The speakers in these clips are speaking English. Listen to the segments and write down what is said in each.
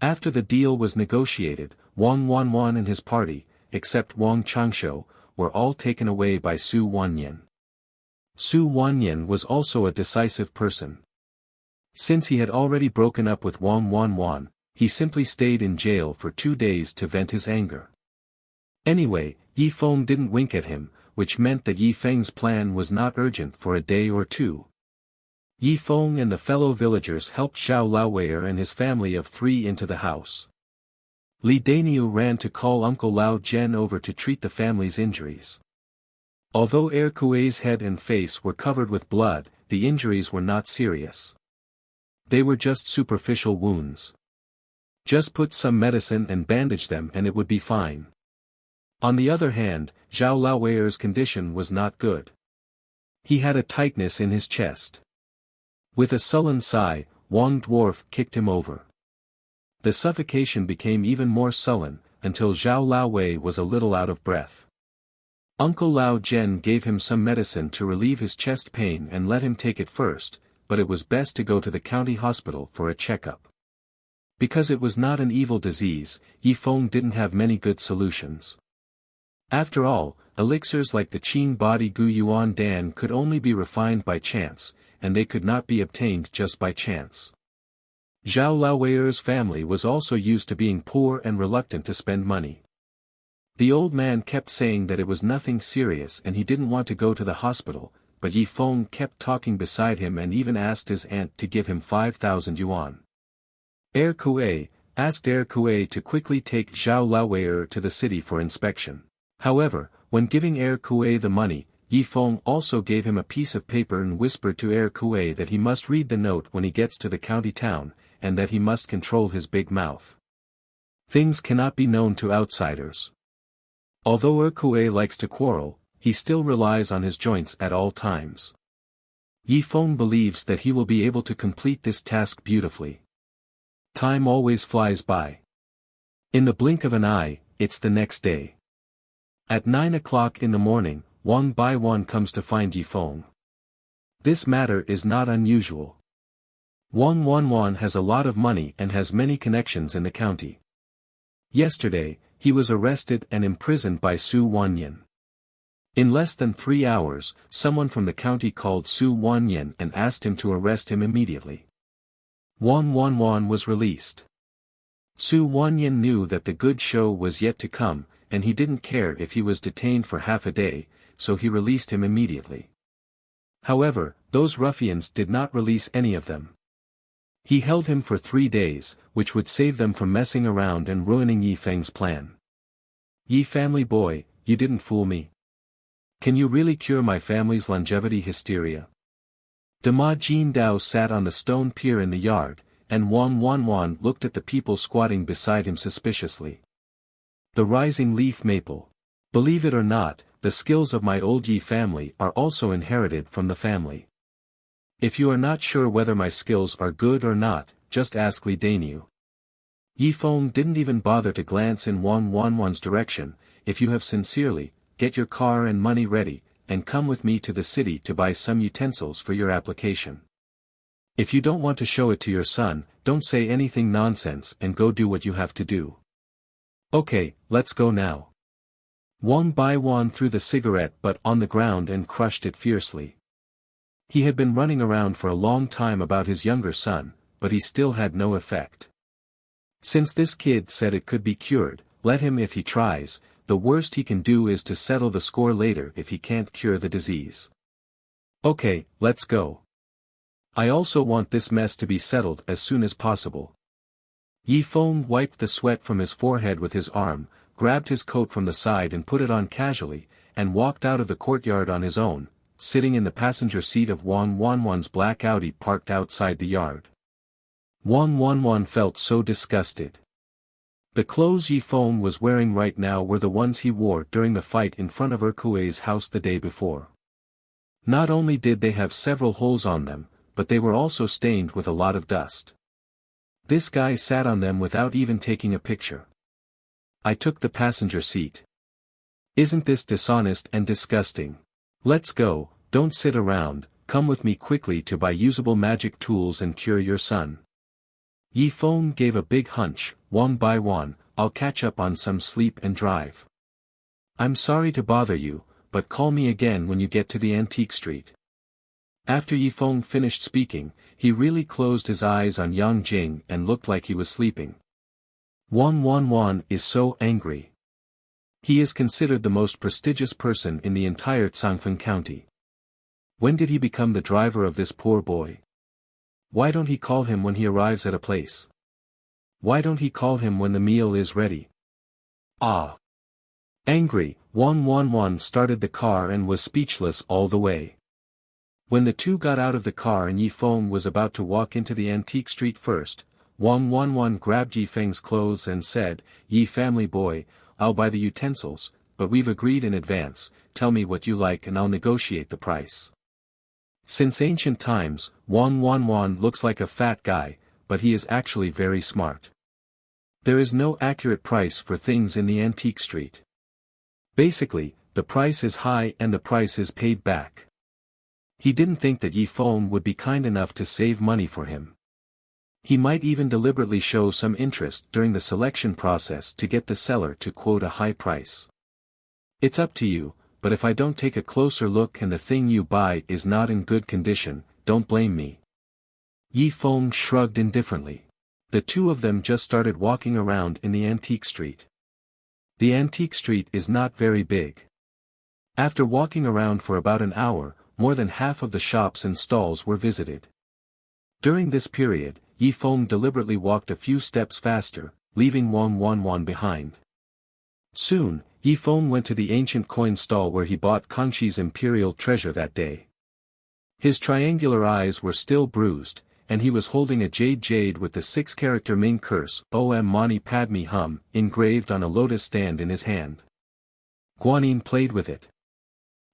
After the deal was negotiated, Wang Wanwan and his party, except Wang Changsho, were all taken away by Su Wanyan. Su Wanyan was also a decisive person. Since he had already broken up with Wang Wanwan, he simply stayed in jail for 2 days to vent his anger. Anyway, Yi Feng didn't wink at him, which meant that Yi Feng's plan was not urgent for a day or two. Yi Feng and the fellow villagers helped Zhao Laowayer and his family of 3 into the house. Li Daniu ran to call Uncle Lao Zhen over to treat the family's injuries. Although Er Kuei's head and face were covered with blood, the injuries were not serious. They were just superficial wounds. Just put some medicine and bandage them and it would be fine. On the other hand, Zhao Laowayer's condition was not good. He had a tightness in his chest. With a sullen sigh, Wang Dwarf kicked him over. The suffocation became even more sullen, until Zhao Laowei was a little out of breath. Uncle Lao Zhen gave him some medicine to relieve his chest pain and let him take it first, but it was best to go to the county hospital for a checkup. Because it was not an evil disease, Yi Feng didn't have many good solutions. After all, elixirs like the Qing Body Gu Yuan Dan could only be refined by chance, and they could not be obtained just by chance. Zhao Laowayer's family was also used to being poor and reluctant to spend money. The old man kept saying that it was nothing serious and he didn't want to go to the hospital, but Yi Feng kept talking beside him and even asked his aunt to give him 5,000 yuan. Er Kuei asked Er Kuei to quickly take Zhao Laowayer to the city for inspection. However, when giving Er Kuei the money, Yi Feng also gave him a piece of paper and whispered to Er Kuei that he must read the note when he gets to the county town, and that he must control his big mouth. Things cannot be known to outsiders. Although Er Kuei likes to quarrel, he still relies on his joints at all times. Yi Feng believes that he will be able to complete this task beautifully. Time always flies by. In the blink of an eye, it's the next day. At 9 o'clock in the morning, Wang Baiwan comes to find Yi Feng. This matter is not unusual. Wang Wanwan has a lot of money and has many connections in the county. Yesterday, he was arrested and imprisoned by Su Wanyan. In less than 3 hours, someone from the county called Su Wanyan and asked him to arrest him immediately. Wang Wanwan was released. Su Wanyan knew that the good show was yet to come, and he didn't care if he was detained for half a day, so he released him immediately. However, those ruffians did not release any of them. He held him for 3 days, which would save them from messing around and ruining Yi Feng's plan. Yi family boy, you didn't fool me. Can you really cure my family's longevity hysteria? Dama Jin Dao sat on the stone pier in the yard, and Wang Wanwan looked at the people squatting beside him suspiciously. The rising leaf maple. Believe it or not, the skills of my old Yi family are also inherited from the family. If you are not sure whether my skills are good or not, just ask Li Daniu. Yi Feng didn't even bother to glance in Wang Wanwan's direction. If you have sincerely, get your car and money ready, and come with me to the city to buy some utensils for your application. If you don't want to show it to your son, don't say anything nonsense and go do what you have to do. Okay, let's go now. Wang Baiwan threw the cigarette butt on the ground and crushed it fiercely. He had been running around for a long time about his younger son, but he still had no effect. Since this kid said it could be cured, let him if he tries. The worst he can do is to settle the score later if he can't cure the disease. Okay, let's go. I also want this mess to be settled as soon as possible. Yi Feng wiped the sweat from his forehead with his arm, grabbed his coat from the side and put it on casually, and walked out of the courtyard on his own, sitting in the passenger seat of Wang Wanwan's black Audi parked outside the yard. Wang Wanwan felt so disgusted. The clothes Yi Feng was wearing right now were the ones he wore during the fight in front of Er Kuei's house the day before. Not only did they have several holes on them, but they were also stained with a lot of dust. This guy sat on them without even taking a picture. I took the passenger seat. Isn't this dishonest and disgusting? Let's go, don't sit around, come with me quickly to buy usable magic tools and cure your son. Yi Feng gave a big hunch, one by one, I'll catch up on some sleep and drive. I'm sorry to bother you, but call me again when you get to the antique street. After Yi Feng finished speaking, he really closed his eyes on Yang Jing and looked like he was sleeping. 111 is so angry. He is considered the most prestigious person in the entire Changfeng County. When did he become the driver of this poor boy? Why don't he call him when he arrives at a place? Why don't he call him when the meal is ready? Ah! Angry, 111 started the car and was speechless all the way. When the two got out of the car and Yi Feng was about to walk into the antique street first, 111 grabbed Yi Feng's clothes and said, Yi family boy, I'll buy the utensils, but we've agreed in advance, tell me what you like and I'll negotiate the price. Since ancient times, 111 looks like a fat guy, but he is actually very smart. There is no accurate price for things in the antique street. Basically, the price is high and the price is paid back. He didn't think that Yi Feng would be kind enough to save money for him. He might even deliberately show some interest during the selection process to get the seller to quote a high price. It's up to you, but if I don't take a closer look and the thing you buy is not in good condition, don't blame me. Yi Feng shrugged indifferently. The two of them just started walking around in the antique street. The antique street is not very big. After walking around for about an hour, more than half of the shops and stalls were visited. During this period, Yi Feng deliberately walked a few steps faster, leaving 111 behind. Soon, Yi Feng went to the ancient coin stall where he bought Kangxi's imperial treasure that day. His triangular eyes were still bruised, and he was holding a jade with the 6-character Ming curse, Om Mani Padme Hum, engraved on a lotus stand in his hand. Guanyin played with it.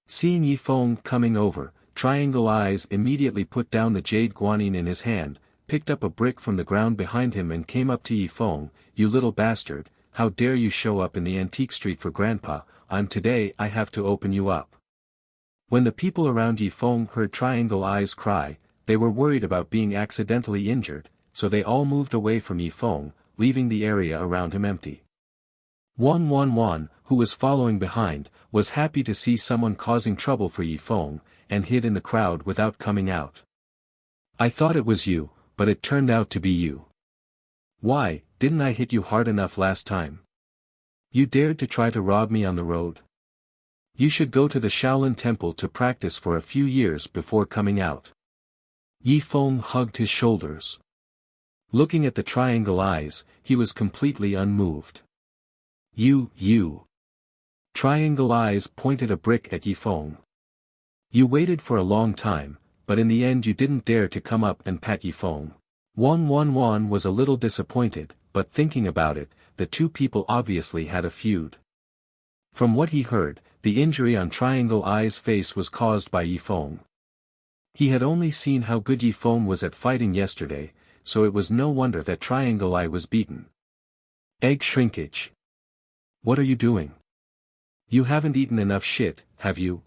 Seeing Yi Feng coming over, Triangle Eyes immediately put down the jade Guanyin in his hand, picked up a brick from the ground behind him and came up to Yi Feng, you little bastard, how dare you show up in the antique street for Grandpa, today I have to open you up. When the people around Yi Feng heard Triangle Eyes cry, they were worried about being accidentally injured, so they all moved away from Yi Feng, leaving the area around him empty. 111, who was following behind, was happy to see someone causing trouble for Yi Feng, and hid in the crowd without coming out. I thought it was you, but it turned out to be you. Why, didn't I hit you hard enough last time? You dared to try to rob me on the road? You should go to the Shaolin Temple to practice for a few years before coming out. Yi Feng hugged his shoulders. Looking at the Triangle Eyes, he was completely unmoved. You. Triangle Eyes pointed a brick at Yi Feng. You waited for a long time, but in the end you didn't dare to come up and pat Yi Feng. 111 was a little disappointed, but thinking about it, the two people obviously had a feud. From what he heard, the injury on Triangle Eye's face was caused by Yi Feng. He had only seen how good Yi Feng was at fighting yesterday, so it was no wonder that Triangle Eye was beaten. Egg shrinkage. What are you doing? You haven't eaten enough shit, have you?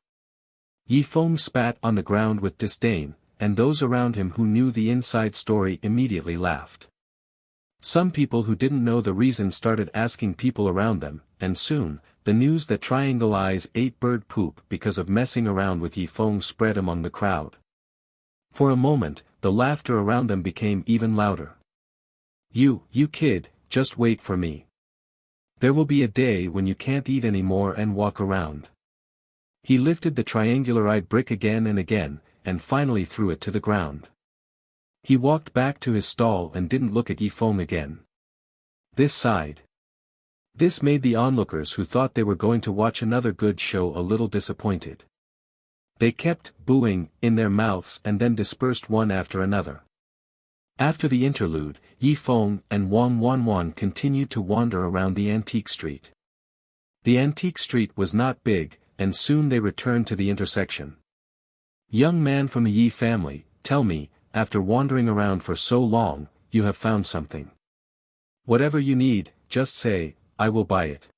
Yi Feng spat on the ground with disdain, and those around him who knew the inside story immediately laughed. Some people who didn't know the reason started asking people around them, and soon, the news that Triangle Eyes ate bird poop because of messing around with Yi Feng spread among the crowd. For a moment, the laughter around them became even louder. You kid, just wait for me. There will be a day when you can't eat anymore and walk around. He lifted the triangular-eyed brick again and again, and finally threw it to the ground. He walked back to his stall and didn't look at Yi Feng again. This sighed. This made the onlookers who thought they were going to watch another good show a little disappointed. They kept booing in their mouths and then dispersed one after another. After the interlude, Yi Feng and 111 continued to wander around the antique street. The antique street was not big, and soon they returned to the intersection. Young man from the Yi family, tell me, after wandering around for so long, you have found something. Whatever you need, just say, I will buy it.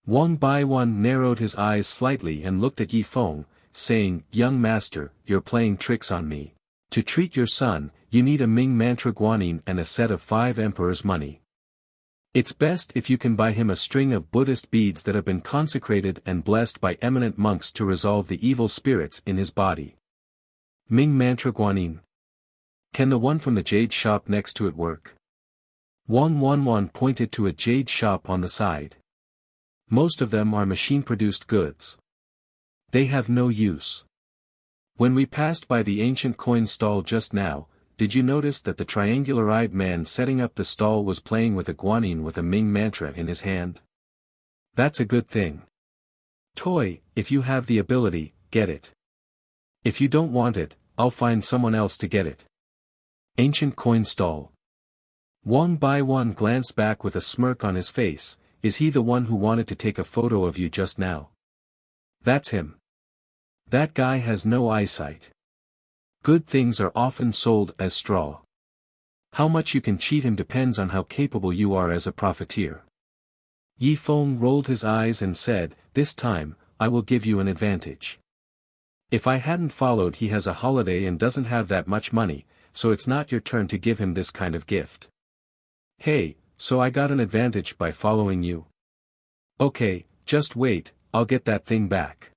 One by one narrowed his eyes slightly and looked at Yi Feng, saying, young master, you're playing tricks on me. To treat your son, you need a Ming mantra guanyin and a set of 5 emperor's money. It's best if you can buy him a string of Buddhist beads that have been consecrated and blessed by eminent monks to resolve the evil spirits in his body. Ming mantra guanyin. Can the one from the jade shop next to it work? 111 pointed to a jade shop on the side. Most of them are machine-produced goods. They have no use. When we passed by the ancient coin stall just now, did you notice that the triangular-eyed man setting up the stall was playing with a guanyin with a Ming mantra in his hand? That's a good thing. Toy, if you have the ability, get it. If you don't want it, I'll find someone else to get it. Ancient coin stall. 1 glanced back with a smirk on his face. Is he the one who wanted to take a photo of you just now? That's him. That guy has no eyesight. Good things are often sold as straw. How much you can cheat him depends on how capable you are as a profiteer. Yi Feng rolled his eyes and said, "This time, I will give you an advantage. If I hadn't followed, he has a holiday and doesn't have that much money, so it's not your turn to give him this kind of gift." Hey, so I got an advantage by following you? Okay, just wait, I'll get that thing back.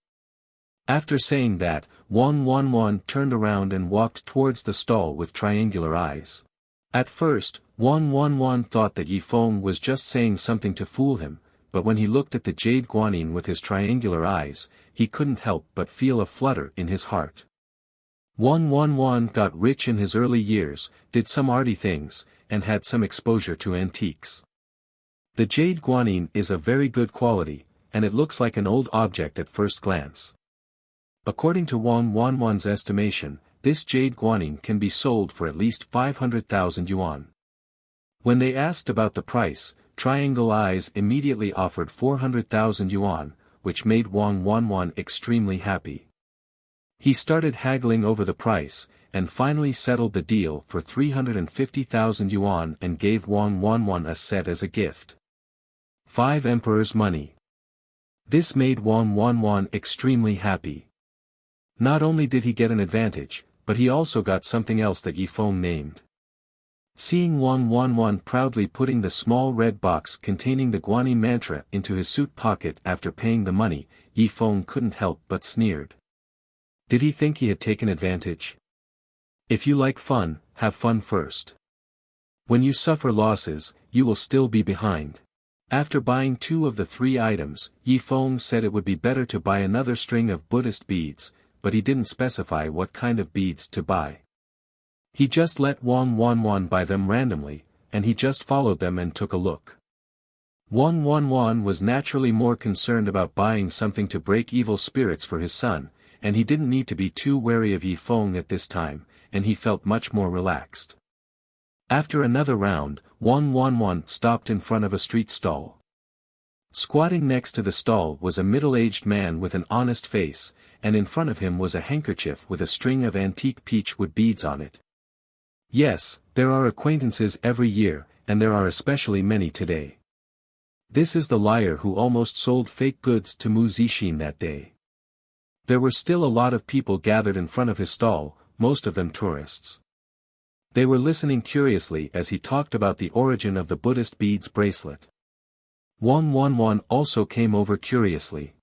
After saying that, 111 turned around and walked towards the stall with triangular eyes. At first, 111 thought that Yi Feng was just saying something to fool him, but when he looked at the jade guanyin with his triangular eyes, he couldn't help but feel a flutter in his heart. 111 got rich in his early years, did some arty things, and had some exposure to antiques. The jade guanyin is of very good quality, and it looks like an old object at first glance. According to 111's estimation, this jade guanyin can be sold for at least 500,000 yuan. When they asked about the price, Triangle Eyes immediately offered 400,000 yuan, which made 111 extremely happy. He started haggling over the price, and finally settled the deal for 350,000 yuan and gave 111 a set as a gift. 5 emperor's money. This made 111 extremely happy. Not only did he get an advantage, but he also got something else that Yi Feng named. Seeing 111 proudly putting the small red box containing the guanyin mantra into his suit pocket after paying the money, Yi Feng couldn't help but sneered. Did he think he had taken advantage? If you like fun, have fun first. When you suffer losses, you will still be behind. After buying 2 of the 3 items, Yi Feng said it would be better to buy another string of Buddhist beads, but he didn't specify what kind of beads to buy. He just let 111 buy them randomly, and he just followed them and took a look. 111 was naturally more concerned about buying something to break evil spirits for his son, and he didn't need to be too wary of Yi Feng at this time, and he felt much more relaxed. After another round, 111 stopped in front of a street stall. Squatting next to the stall was a middle-aged man with an honest face, and in front of him was a handkerchief with a string of antique peachwood beads on it. Yes, there are acquaintances every year, and there are especially many today. This is the liar who almost sold fake goods to Mu Zixin that day. There were still a lot of people gathered in front of his stall, most of them tourists. They were listening curiously as he talked about the origin of the Buddhist beads bracelet. 111 also came over curiously.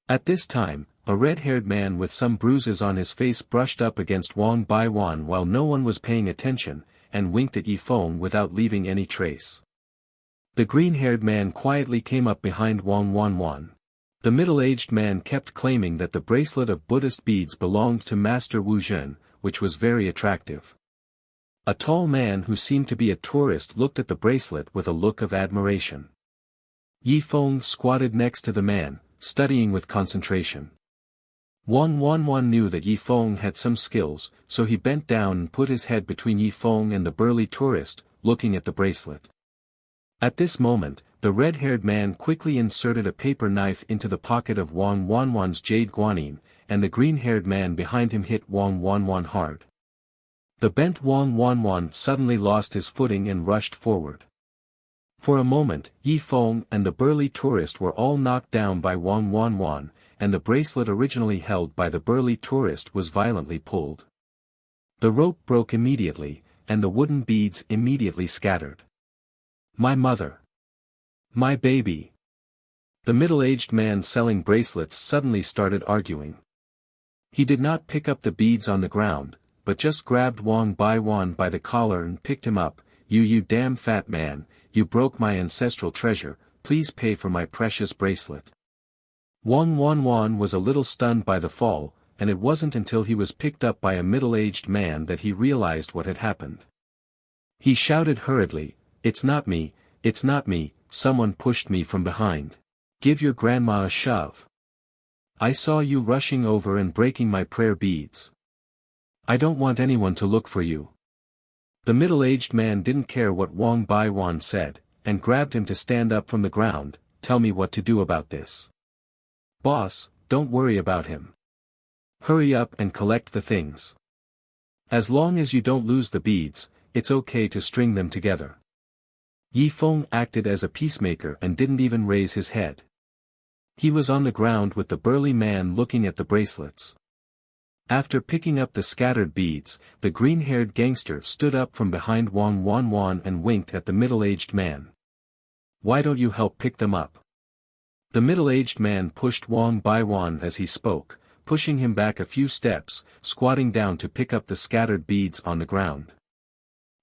At this time, a red-haired man with some bruises on his face brushed up against Wang Baiwan while no one was paying attention, and winked at Yi Feng without leaving any trace. The green-haired man quietly came up behind 111. The middle-aged man kept claiming that the bracelet of Buddhist beads belonged to Master Wu Zhen, which was very attractive. A tall man who seemed to be a tourist looked at the bracelet with a look of admiration. Yi Feng squatted next to the man, studying with concentration. 111 knew that Yi Feng had some skills, so he bent down and put his head between Yi Feng and the burly tourist, looking at the bracelet. At this moment, the red-haired man quickly inserted a paper knife into the pocket of 111's jade guanyin, and the green-haired man behind him hit 111 hard. The bent 111 suddenly lost his footing and rushed forward. For a moment, Yi Feng and the burly tourist were all knocked down by 111, and the bracelet originally held by the burly tourist was violently pulled. The rope broke immediately, and the wooden beads immediately scattered. My mother. My baby. The middle-aged man selling bracelets suddenly started arguing. He did not pick up the beads on the ground, but just grabbed Wang Baiwan by the collar and picked him up. You damn fat man, you broke my ancestral treasure, please pay for my precious bracelet. Wang Wanwan was a little stunned by the fall, and it wasn't until he was picked up by a middle-aged man that he realized what had happened. He shouted hurriedly, "It's not me, it's not me, someone pushed me from behind. Give your grandma a shove. I saw you rushing over and breaking my prayer beads. I don't want anyone to look for you." The middle-aged man didn't care what Wang Baiwan said, and grabbed him to stand up from the ground. "Tell me what to do about this." "Boss, don't worry about him. Hurry up and collect the things. As long as you don't lose the beads, it's okay to string them together." Yi Feng acted as a peacemaker and didn't even raise his head. He was on the ground with the burly man looking at the bracelets. After picking up the scattered beads, the green-haired gangster stood up from behind Wang Wanwan and winked at the middle-aged man. "Why don't you help pick them up?" The middle-aged man pushed Wang Baiwan as he spoke, pushing him back a few steps, squatting down to pick up the scattered beads on the ground.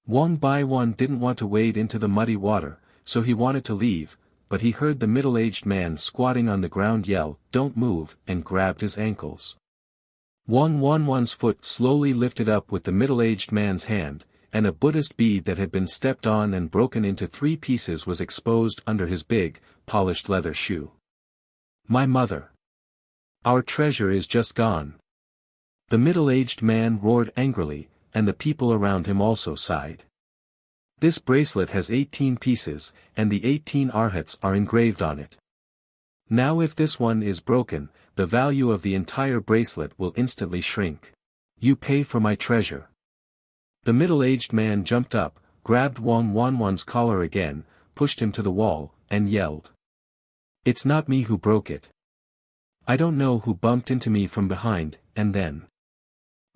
Wang Baiwan didn't want to wade into the muddy water, so he wanted to leave, but he heard the middle-aged man squatting on the ground yell, "Don't move," and grabbed his ankles. Wang Wanwan's foot slowly lifted up with the middle-aged man's hand, and a Buddhist bead that had been stepped on and broken into 3 pieces was exposed under his big, polished leather shoe. "My mother! Our treasure is just gone." The middle-aged man roared angrily, and the people around him also sighed. "This bracelet has 18 pieces, and the 18 arhats are engraved on it. Now if this one is broken, the value of the entire bracelet will instantly shrink. You pay for my treasure." The middle-aged man jumped up, grabbed Wang Wanwan's collar again, pushed him to the wall, and yelled. "It's not me who broke it. I don't know who bumped into me from behind," and then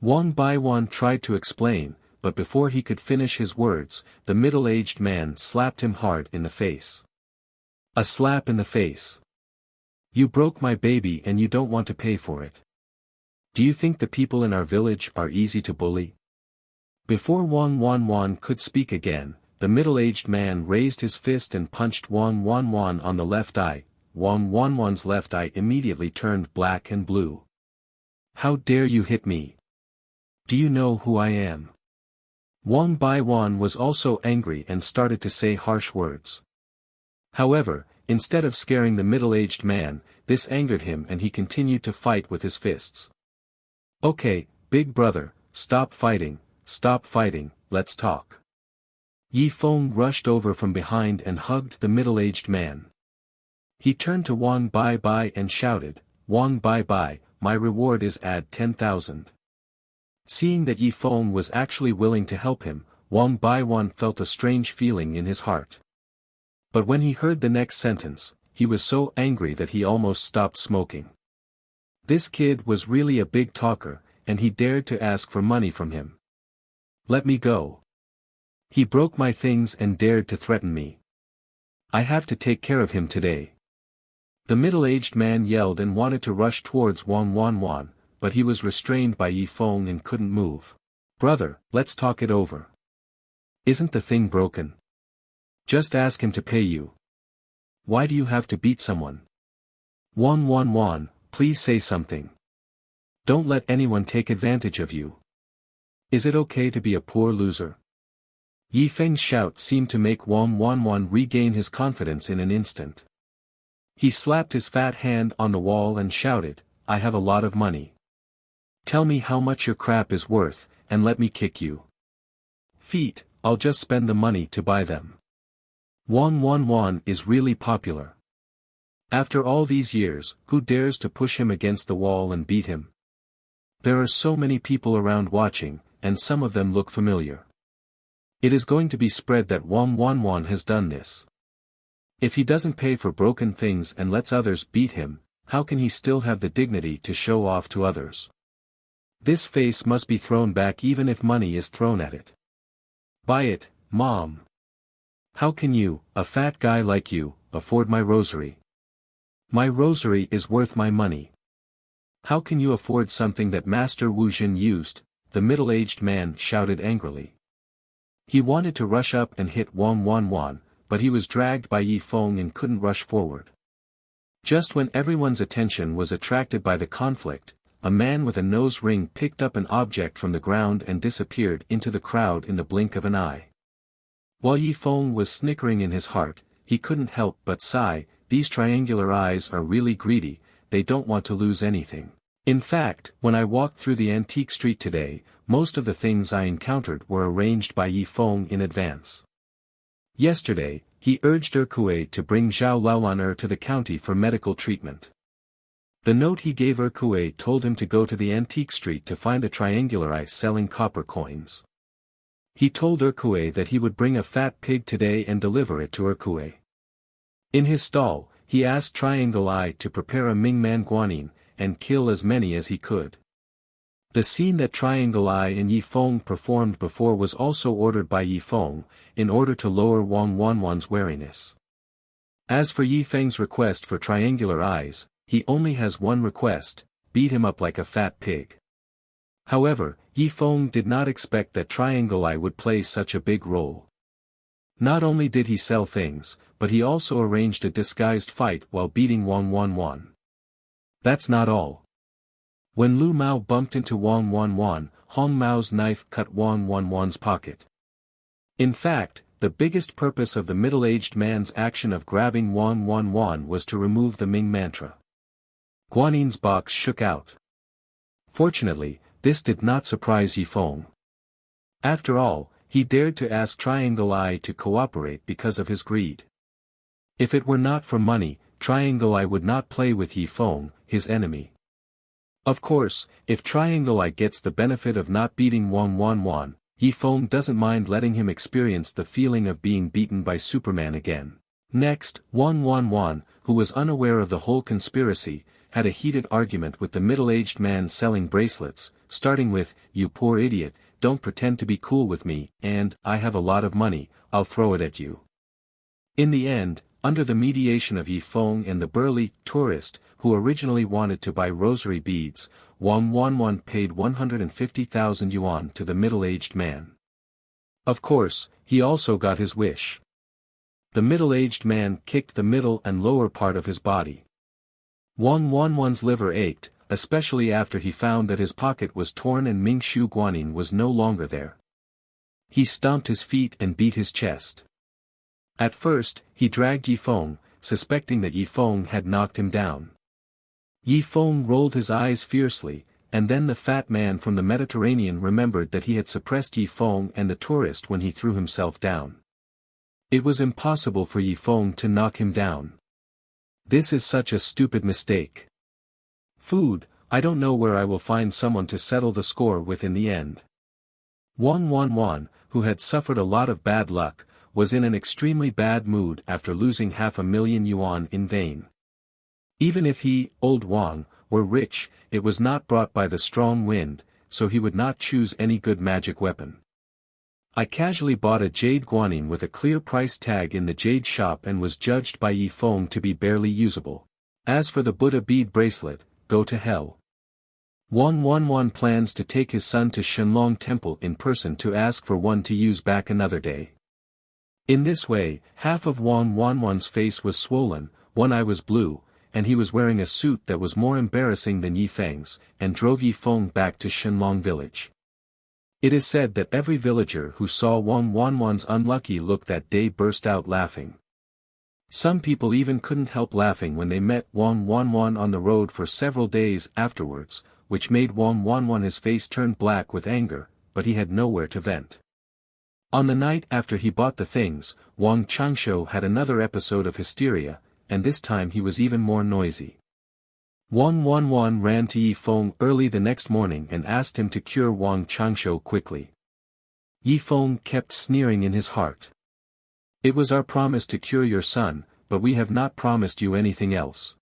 Wang Baiwan tried to explain, but before he could finish his words, the middle-aged man slapped him hard in the face. A slap in the face. "You broke my baby and you don't want to pay for it. Do you think the people in our village are easy to bully?" Before Wang Wanwan could speak again, the middle-aged man raised his fist and punched Wang Wanwan on the left eye. Wang Wanwan's left eye immediately turned black and blue. "How dare you hit me? Do you know who I am?" Wang Baiwan was also angry and started to say harsh words. However, instead of scaring the middle-aged man, this angered him and he continued to fight with his fists. "Okay, big brother, stop fighting, let's talk." Yi Feng rushed over from behind and hugged the middle-aged man. He turned to Wang Bai and shouted, "Wang Bai, my reward is add 10,000. Seeing that Yi Feng was actually willing to help him, Wang Baiwan felt a strange feeling in his heart. But when he heard the next sentence, he was so angry that he almost stopped smoking. This kid was really a big talker, and he dared to ask for money from him. "Let me go. He broke my things and dared to threaten me. I have to take care of him today." The middle-aged man yelled and wanted to rush towards Wang Wanwan, but he was restrained by Yi Feng and couldn't move. "Brother, let's talk it over. Isn't the thing broken? Just ask him to pay you. Why do you have to beat someone? Wang Wanwan, please say something. Don't let anyone take advantage of you. Is it okay to be a poor loser?" Yi Feng's shout seemed to make Wang Wanwan regain his confidence in an instant. He slapped his fat hand on the wall and shouted, "I have a lot of money. Tell me how much your crap is worth, and let me kick you. Feet, I'll just spend the money to buy them." Wang Wanwan is really popular. After all these years, who dares to push him against the wall and beat him? There are so many people around watching, and some of them look familiar. It is going to be spread that Wang Wanwan has done this. If he doesn't pay for broken things and lets others beat him, how can he still have the dignity to show off to others? This face must be thrown back even if money is thrown at it. Buy it, Mom. How can you, a fat guy like you, afford my rosary? My rosary is worth my money. How can you afford something that Master Wu Jin used? The middle-aged man shouted angrily. He wanted to rush up and hit Wang Wanwan, but he was dragged by Yi Feng and couldn't rush forward. Just when everyone's attention was attracted by the conflict, a man with a nose ring picked up an object from the ground and disappeared into the crowd in the blink of an eye. While Yi Feng was snickering in his heart, he couldn't help but sigh, these triangular eyes are really greedy, they don't want to lose anything. In fact, when I walked through the antique street today, most of the things I encountered were arranged by Yi Feng in advance. Yesterday, he urged Erkue to bring Zhao Laolan to the county for medical treatment. The note he gave Erkue told him to go to the antique street to find a triangular eye selling copper coins. He told Erkue that he would bring a fat pig today and deliver it to Erkue. In his stall, he asked Triangle Eye to prepare a Mingman Guanyin, and kill as many as he could. The scene that Triangle Eye and Yi Feng performed before was also ordered by Yi Feng, in order to lower Wang Wanwan's wariness. As for Yi Feng's request for triangular eyes, he only has one request, beat him up like a fat pig. However, Yi Feng did not expect that Triangle Eye would play such a big role. Not only did he sell things, but he also arranged a disguised fight while beating Wang Wanwan. That's not all. When Lu Mao bumped into Wang Wanwan, Hong Mao's knife cut Wang Wanwan's pocket. In fact, the biggest purpose of the middle-aged man's action of grabbing Wang Wanwan was to remove the Ming mantra. Guanin's box shook out. Fortunately, this did not surprise Yi Feng. After all, he dared to ask Triangle Eye to cooperate because of his greed. If it were not for money, Triangle Eye would not play with Yi Feng, his enemy. Of course, if Triangle Eye gets the benefit of not beating Wang Wanwan, Yi Feng doesn't mind letting him experience the feeling of being beaten by Superman again. Next, Wang Wanwan, who was unaware of the whole conspiracy, had a heated argument with the middle-aged man selling bracelets, starting with, "You poor idiot, don't pretend to be cool with me," and, "I have a lot of money, I'll throw it at you." In the end, under the mediation of Yi Feng and the burly tourist, who originally wanted to buy rosary beads, Wang Wanwan paid 150,000 yuan to the middle-aged man. Of course, he also got his wish. The middle-aged man kicked the middle and lower part of his body. Wang Wanwan's liver ached, especially after he found that his pocket was torn and Ming Shu Guanyin was no longer there. He stomped his feet and beat his chest. At first, he dragged Yi Feng, suspecting that Yi Feng had knocked him down. Yi Feng rolled his eyes fiercely, and then the fat man from the Mediterranean remembered that he had suppressed Yi Feng and the tourist when he threw himself down. It was impossible for Yi Feng to knock him down. This is such a stupid mistake. Food, I don't know where I will find someone to settle the score with in the end. Wang Wanwan, who had suffered a lot of bad luck, was in an extremely bad mood after losing 500,000 yuan in vain. Even if he, old Wang, were rich, it was not brought by the strong wind, so he would not choose any good magic weapon. I casually bought a jade guanyin with a clear price tag in the jade shop and was judged by Yi Feng to be barely usable. As for the Buddha bead bracelet, go to hell. Wang Wanwan plans to take his son to Shenlong Temple in person to ask for one to use back another day. In this way, half of Wang Wanwan's face was swollen, one eye was blue, and he was wearing a suit that was more embarrassing than Yi Feng's, and drove Yi Feng back to Shenlong village. It is said that every villager who saw Wang Wanwan's unlucky look that day burst out laughing. Some people even couldn't help laughing when they met Wang Wanwan on the road for several days afterwards, which made Wang Wanwan his face turn black with anger, but he had nowhere to vent. On the night after he bought the things, Wang Changsho had another episode of hysteria, and this time he was even more noisy. Wang Wanwan ran to Yi Feng early the next morning and asked him to cure Wang Changsho quickly. Yi Feng kept sneering in his heart. "It was our promise to cure your son, but we have not promised you anything else.